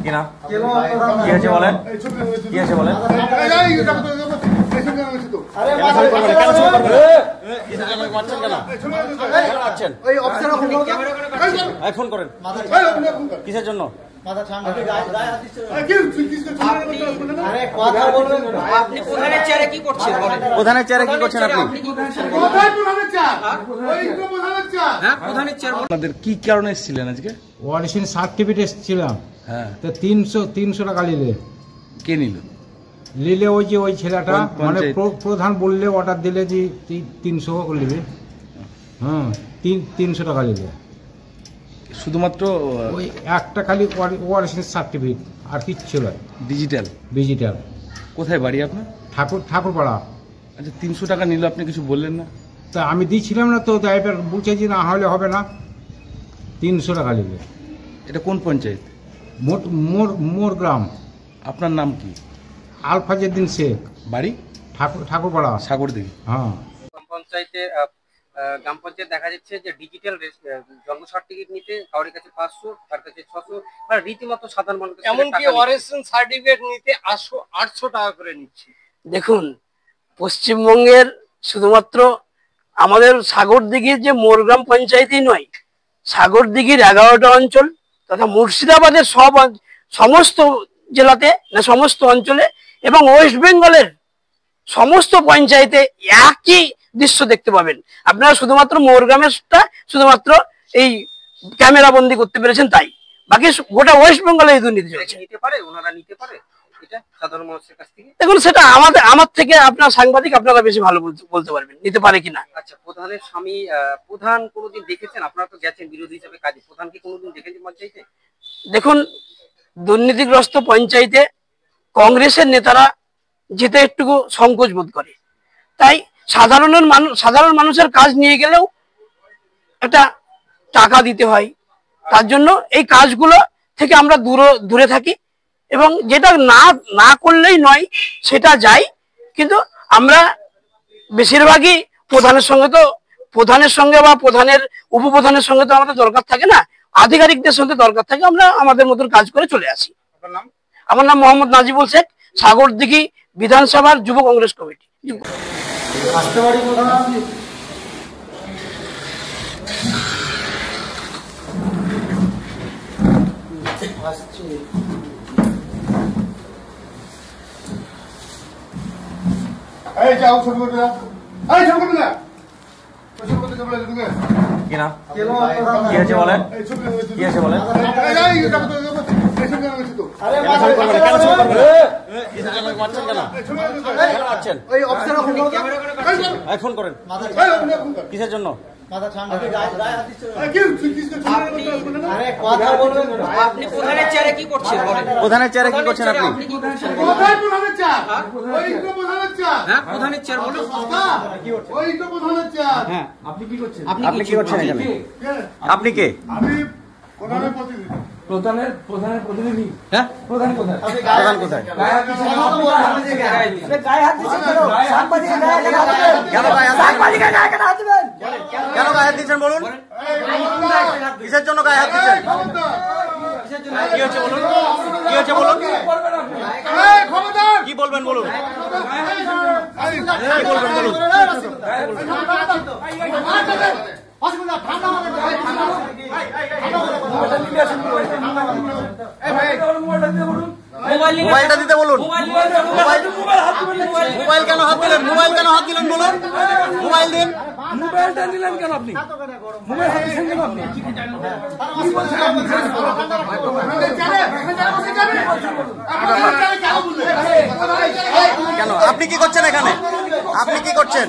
কি না কি আছে বলেন, কি আছে বলেন। ফোন করেন কিসের জন্য? প্রধানের চেয়ারে কি করছেন আপনি? আপনাদের কি কারণে এসেছিলেন আজকে? ওয়ারিশন সার্টিফিকেট এসেছিলাম। হ্যাঁ, তো 300 টাকা নিলে। কে নিল? নিলে ওই যে ওই ছেলেটা, মানে প্রধান বললে অর্ডার দিলে যে 300 নেবে। হ্যাঁ, 300 টাকা নিলে। শুধুমাত্র ওই একটা খালি ওয়ারিশন সার্টিফিকেট, আর কিচ্ছু নয়। ডিজিটাল। কোথায় বাড়ি আপনার? ঠাকুরপাড়া। আচ্ছা, 300 টাকা নিল, আপনি কিছু বললেন না? তা আমি দিচ্ছিলাম না তো, ড্রাইভার বলছে যে না হলে হবে না, 300 টাকা নেবে। এটা কোন পঞ্চায়েত? মোর গ্রাম। আপনার নাম কি? আলফাজউদ্দিন শেখ। বাড়ি? ঠাকুরপাড়া, সাগরদিঘি। হ্যাঁ। গ্রাম পঞ্চায়েত দেখা যাচ্ছে যে ডিজিটাল জন্ম সার্টিফিকেট নিতে কারোর কাছে 500, তার কাছে 600, মানে রীতিমতো সাধারণ মানুষ এমনকি ওয়ারিশন সার্টিফিকেট নিতে 800 টাকা করে নিচ্ছে। দেখুন, পশ্চিমবঙ্গের শুধুমাত্র আমাদের সাগরদিঘির যে মোরগ্রাম পঞ্চায়েতই নয়, সাগরদিঘির 11টা অঞ্চল তথা মুর্শিদাবাদের সমস্ত জেলাতে না সমস্ত অঞ্চলে এবং ওয়েস্ট বেঙ্গলের সমস্ত পঞ্চায়েতে একই দৃশ্য দেখতে পাবেন। আপনারা শুধুমাত্র মোরগ্রামেরটা শুধুমাত্র এই ক্যামেরা বন্দি করতে পেরেছেন, তাই বাকি গোটা ওয়েস্ট বেঙ্গলে এই দুর্নীতি চলছে। ওনারা নিতে পারে এটা সাধারণ মানুষের কাছ থেকে? দেখুন, সেটা আমার থেকে আপনার সাংবাদিক, আপনারা বেশি ভালো বলতে পারবেন নিতে পারে কিনা। আচ্ছা, প্রধানের স্বামী প্রধান কোনোদিন দেখেছেন? আপনারা তো গেছেন বিরোধী হিসেবে কাজে, প্রধান কি কোনোদিন দেখেছেন পঞ্চায়েতে? দেখুন, দুর্নীতিগ্রস্ত পঞ্চায়েতে কংগ্রেসের নেতারা যেতে একটু সংকোচ বোধ করে, তাই সাধারণ মানুষের কাজ নিয়ে গেলেও একটা টাকা দিতে হয়। তার জন্য এই কাজগুলো থেকে আমরা দূরে থাকি এবং যেটা না করলেই নয় সেটা যাই। কিন্তু আমরা বেশিরভাগই প্রধানের সঙ্গে বা প্রধানের উপপ্রধানের সঙ্গে তো আমাদের দরকার থাকে না, আধিকারিকদের সঙ্গে দরকার থাকে। আমরা আমাদের মতন কাজ করে চলে আসি। আমার নাম মোহাম্মদ নাজিবুল শেখ, সাগরদিঘি বিধানসভার যুব কংগ্রেস কমিটি। কি না কি আছে বলেন, কি আছে বলেন। ফোন করেন কিসের জন্য? আপনি প্রধানের চেয়ারে কি করছেন? প্রধানের চেয়ারে কি করছেন আপনি? প্রধানের চেয়ার বলুন। আপনি কি করছেন এখানে? আপনি কে? প্রধানের প্রতিনিধি। হ্যাঁ, প্রধান কোথায়? প্রধান কোথায়? কেন গায়ে হাত দিচ্ছেন বলুন? কিসের জন্য গায়ে হাত দিচ্ছেন? কি হচ্ছে বলুন? কি হচ্ছে বলুন? কি বলবেন বলুন? কি বলবেন বলুন? মোবাইলটা দিতে বলুন। মোবাইল কেন হাত দিলেন? মোবাইল কেন হাত দিলেন বলুন? মোবাইল দিন। মোবাইলটা দিলেন কেন আপনি? মোবাইল হাত দিলেন কেন আপনি? কেন আপনি কি করছেন এখানে? আপনি কি করছেন?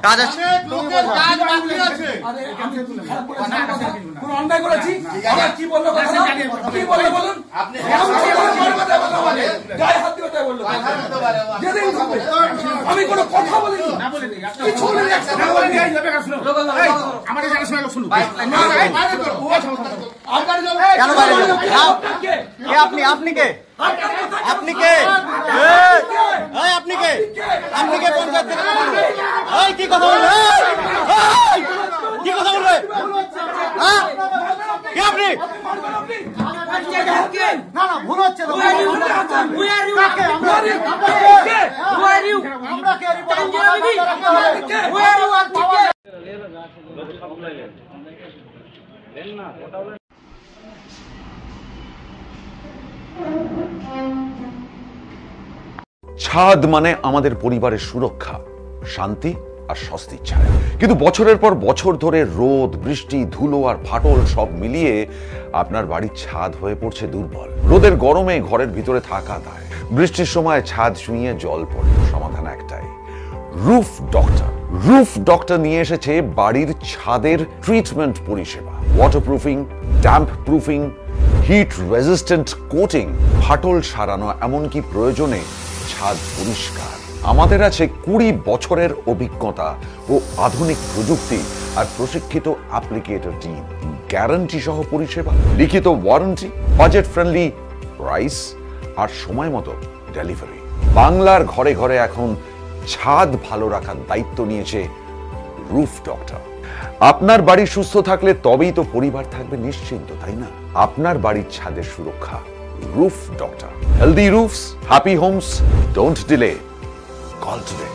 কাজ আছে। অন্যায় করেছি কি বললো বলুন? গায়ে হাত দিয়ে কথা বললো। আমি কোনো কথা বলিনি, কিছু বলিনি। আমাদের জানাশোনা লোক শুনুন। কেন আপনি আপনি কে? আপনি কে? আপনি কে? আপনি কে পঞ্চায়েত থেকে? কি কথা বলবেন? না, ভুল হচ্ছে তো। Where are you? কাকে? আমরা কে রিপোর্ট? Where are you? ছাদ মানে আমাদের পরিবারের সুরক্ষা, শান্তি আর স্বস্তির ছায়া। কিন্তু বছরের পর বছর ধরে রোদ, বৃষ্টি, ধুলো আর ফাটল সব মিলিয়ে আপনার বাড়ির ছাদ হয়ে পড়ছে দুর্বল। রোদের গরমে ঘরের ভিতরে থাকা দায়, বৃষ্টির সময় ছাদ ছুঁয়ে জল পড়ে। সমাধান একটাই, রুফ ডক্টর। রুফ ডক্টর নিয়ে এসেছে বাড়ির ছাদের ট্রিটমেন্ট পরিষেবা। Waterproofing, damp proofing, hit resistant coating, ফাটল সারানো, এমনকি প্রয়োজনে ছাদ পরিষ্কার। আমাদের আছে 20 বছরের অভিজ্ঞতা ও আধুনিক প্রযুক্তি আর প্রশিক্ষিত অ্যাপ্লিকেটর টিম। গ্যারান্টি সহ পরিষেবা, লিখিত ওয়ারেন্টি, বাজেট ফ্রেন্ডলি প্রাইস আর সময় মতো ডেলিভারি। বাংলার ঘরে ঘরে এখন ছাদ ভালো রাখার দায়িত্ব নিয়েছে রুফ ডক্টর। আপনার বাড়ি সুস্থ থাকলে তবেই তো পরিবার থাকবে নিশ্চিন্ত, তাই না? আপনার বাড়ির ছাদের সুরক্ষা roof doctor. Healthy roofs, happy homes, don't delay, call today.